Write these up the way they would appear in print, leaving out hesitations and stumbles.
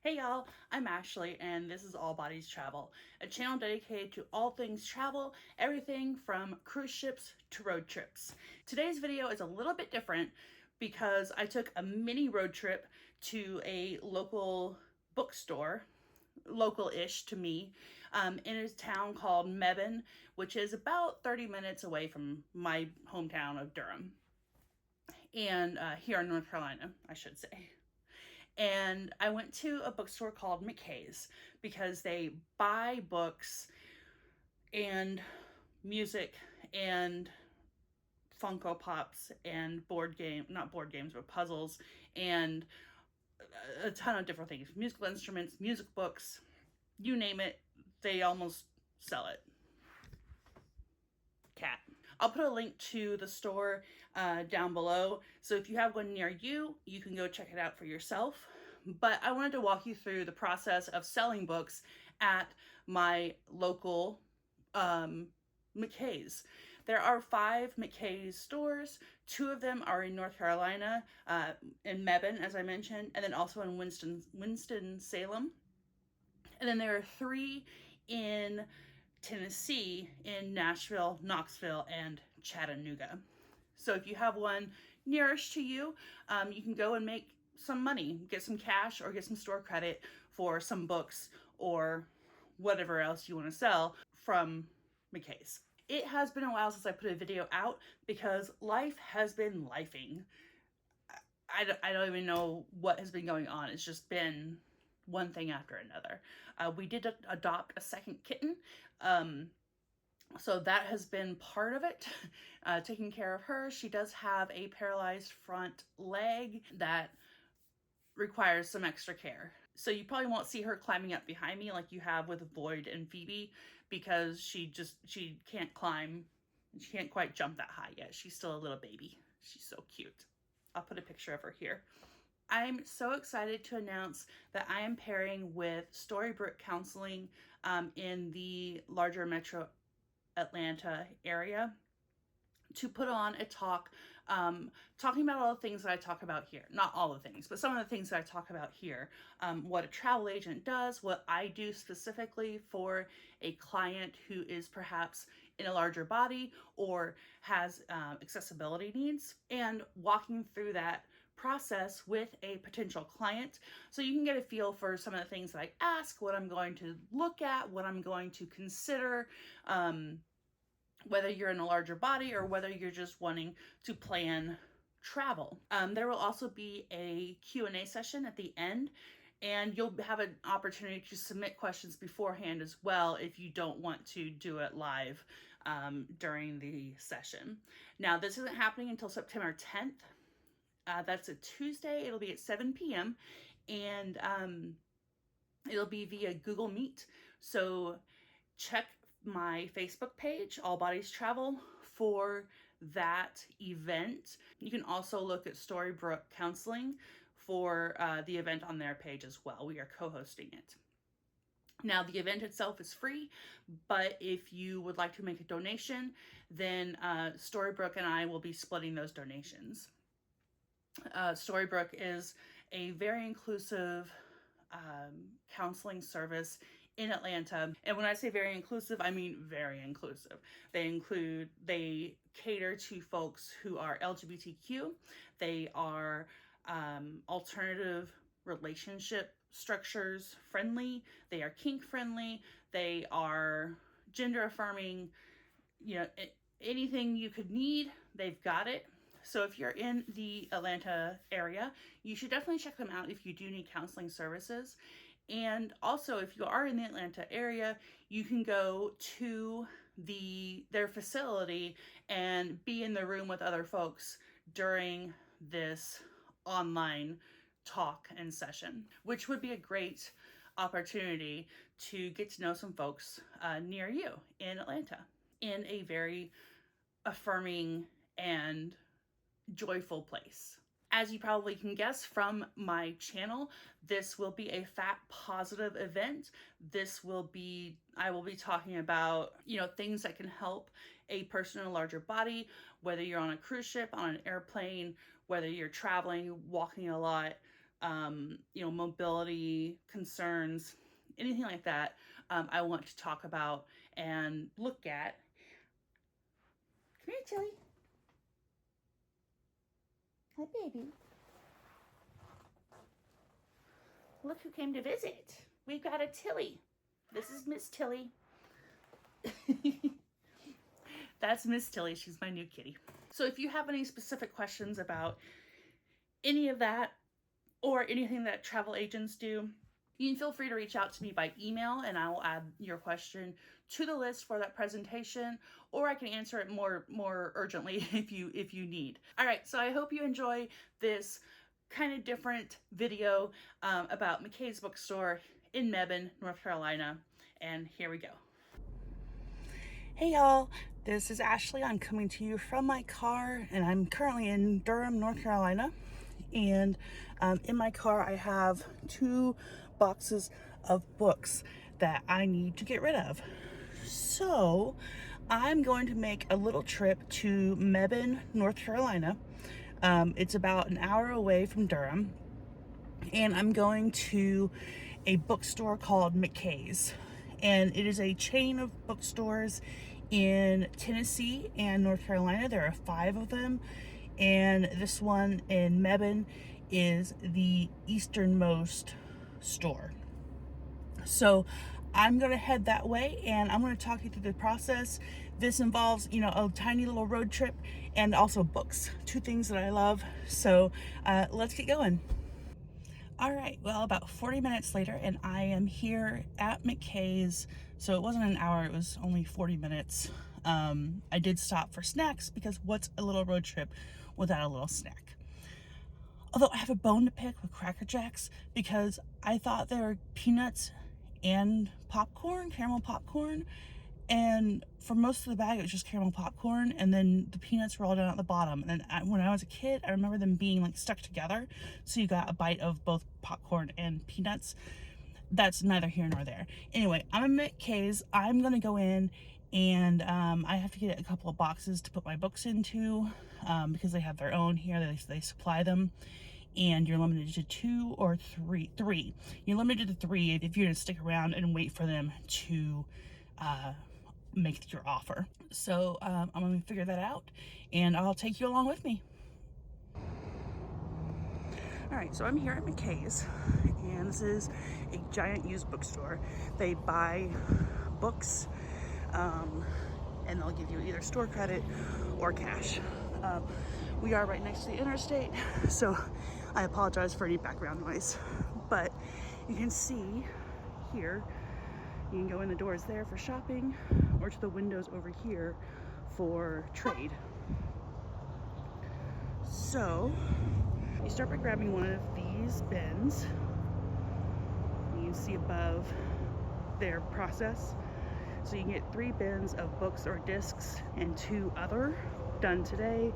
Hey y'all, I'm Ashley and this is All Bodies Travel, a channel dedicated to all things travel, everything from cruise ships to road trips. Today's video is a little bit different because I took a mini road trip to a local bookstore, local-ish to me, in a town called Mebane, which is about 30 minutes away from my hometown of Durham, and here in North Carolina, I should say. And I went to a bookstore called McKay's because they buy books and music and Funko Pops and not board games, but puzzles and a ton of different things. Musical instruments, music books, you name it, they almost sell it. Cat. I'll put a link to the store down below, so if you have one near you, you can go check it out for yourself. But I wanted to walk you through the process of selling books at my local McKay's. There are 5 McKay's stores. 2 of them are in North Carolina, in Mebane, as I mentioned, and then also in Winston-Salem. And then there are 3 in Tennessee, in Nashville, Knoxville, and Chattanooga. So if you have one nearest to you, you can go and make some money, get some cash or get some store credit for some books or whatever else you want to sell from McKay's. It has been a while since I put a video out because life has been lifing. I don't even know what has been going on. It's just been one thing after another. We did adopt a second kitten, so that has been part of it, taking care of her. She does have a paralyzed front leg that requires some extra care. So you probably won't see her climbing up behind me like you have with Boyd and Phoebe, because she can't climb. She can't quite jump that high yet. She's still a little baby. She's so cute. I'll put a picture of her here. I'm so excited to announce that I am pairing with Storybrooke Counseling in the larger metro Atlanta area to put on a talk, talking about all the things that I talk about here. Not all the things, but some of the things that I talk about here. What a travel agent does, what I do specifically for a client who is perhaps in a larger body or has accessibility needs, and walking through that process with a potential client so you can get a feel for some of the things that I ask, what I'm going to look at, what I'm going to consider, whether you're in a larger body or whether you're just wanting to plan travel. There will also be a Q&A session at the end, and you'll have an opportunity to submit questions beforehand as well if you don't want to do it live during the session. Now, this isn't happening until September 10th. That's a Tuesday. It'll be at 7 p.m. and it'll be via Google Meet. So check my Facebook page, All Bodies Travel, for that event. You can also look at Storybrooke Counseling for the event on their page as well. We are co-hosting it. Now, the event itself is free, but if you would like to make a donation, then Storybrooke and I will be splitting those donations. Storybrooke is a very inclusive counseling service in Atlanta. And when I say very inclusive, I mean very inclusive. They cater to folks who are LGBTQ. They are alternative relationship structures friendly. They are kink friendly. They are gender affirming. You know, anything you could need, they've got it. So if you're in the Atlanta area, you should definitely check them out if you do need counseling services. And also, if you are in the Atlanta area, you can go to their facility and be in the room with other folks during this online talk and session, which would be a great opportunity to get to know some folks near you in Atlanta in a very affirming and joyful place. As you probably can guess from my channel, this will be a fat positive event. I will be talking about, things that can help a person in a larger body, whether you're on a cruise ship, on an airplane, whether you're traveling, walking a lot, mobility concerns, anything like that, I want to talk about and look at. Come here, Tilly. Hi, baby. Look who came to visit. We've got a Tilly. This is Miss Tilly. That's Miss Tilly. She's my new kitty. So if you have any specific questions about any of that or anything that travel agents do, you can feel free to reach out to me by email and I will add your question to the list for that presentation, or I can answer it more urgently if you need. All right, so I hope you enjoy this kind of different video about McKay's bookstore in Mebane, North Carolina, and here we go. Hey y'all, this is Ashley. I'm coming to you from my car and I'm currently in Durham, North Carolina. And in my car I have 2 boxes of books that I need to get rid of. So I'm going to make a little trip to Mebane, North Carolina. It's about an hour away from Durham. And I'm going to a bookstore called McKay's. And it is a chain of bookstores in Tennessee and North Carolina. There are 5 of them. And this one in Mebane is the easternmost store. So I'm going to head that way and I'm going to talk you through the process. This involves, a tiny little road trip and also books, 2 things that I love. So let's get going. All right, well, about 40 minutes later and I am here at McKay's. So it wasn't an hour, it was only 40 minutes. I did stop for snacks because what's a little road trip without a little snack? Although I have a bone to pick with Cracker Jacks because I thought they were peanuts and popcorn, caramel popcorn. And for most of the bag, it was just caramel popcorn, and then the peanuts were all down at the bottom. And when I was a kid, I remember them being like stuck together, so you got a bite of both popcorn and peanuts. That's neither here nor there. Anyway, I'm at McKay's. I'm gonna go in, and I have to get a couple of boxes to put my books into because they have their own here. They supply them. And you're limited to 2 or 3. You're limited to 3 if you're gonna stick around and wait for them to make your offer. So I'm gonna figure that out and I'll take you along with me. All right, so I'm here at McKay's and this is a giant used bookstore. They buy books and they'll give you either store credit or cash. We are right next to the interstate, so I apologize for any background noise, but you can see here, you can go in the doors there for shopping or to the windows over here for trade. So you start by grabbing one of these bins. You can see above their process. So you can get 3 bins of books or discs and 2 other done today.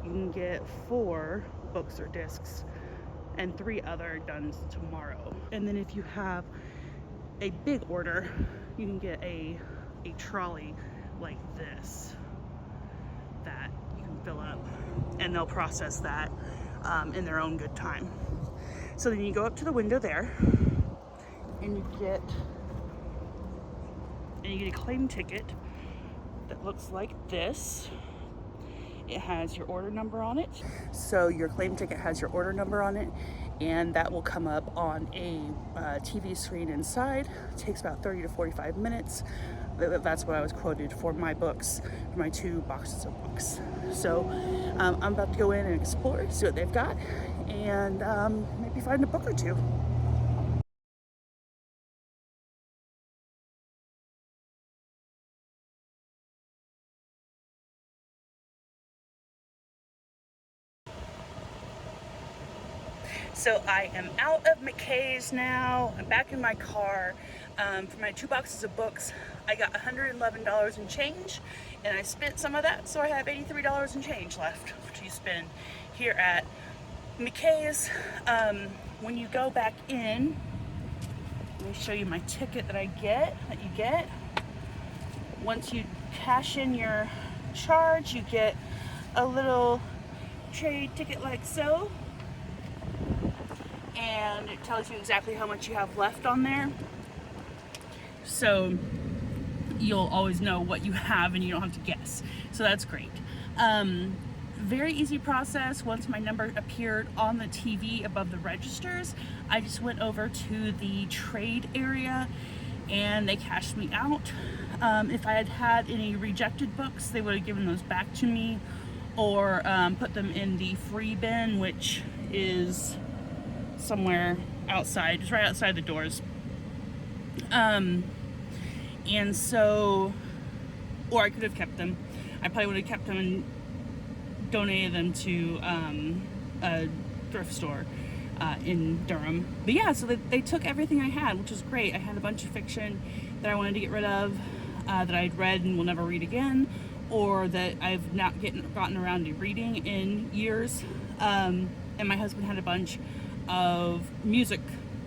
You can get 4 books or discs and 3 other done tomorrow. And then if you have a big order, you can get a trolley like this that you can fill up and they'll process that in their own good time. So then you go up to the window there and you get a claim ticket that looks like this. It has your order number on it. So your claim ticket has your order number on it, and that will come up on a TV screen inside. It takes about 30 to 45 minutes. That's what I was quoted for my books, for my 2 boxes of books. So I'm about to go in and explore, see what they've got, and maybe find a book or 2. So I am out of McKay's now. I'm back in my car. For my 2 boxes of books, I got $111 in change, and I spent some of that, so I have $83 in change left to spend here at McKay's. When you go back in, let me show you my ticket that you get. Once you cash in your charge, you get a little trade ticket like so. and it tells you exactly how much you have left on there. So you'll always know what you have and you don't have to guess. So that's great. Very easy process. Once my number appeared on the TV above the registers, I just went over to the trade area and they cashed me out. If I had had any rejected books, they would have given those back to me, or put them in the free bin, which is somewhere outside, just right outside the doors. And so, or I could have kept them. I probably would have kept them and donated them to a thrift store in Durham. But yeah, so they took everything I had, which was great. I had a bunch of fiction that I wanted to get rid of, that I'd read and will never read again, or that I've not gotten around to reading in years. And my husband had a bunch of music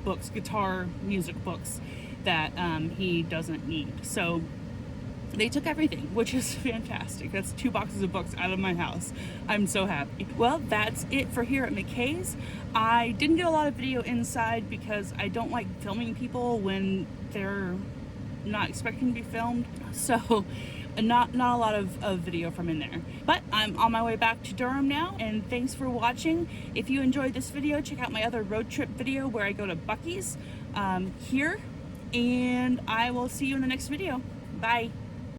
books, guitar music books that he doesn't need. So they took everything, which is fantastic. That's 2 boxes of books out of my house. I'm so happy. Well, that's it for here at McKay's. I didn't get a lot of video inside because I don't like filming people when they're not expecting to be filmed. So not a lot of video from in there. But I'm on my way back to Durham now, and thanks for watching. If you enjoyed this video, check out my other road trip video where I go to Buc-ee's here, and I will see you in the next video. Bye.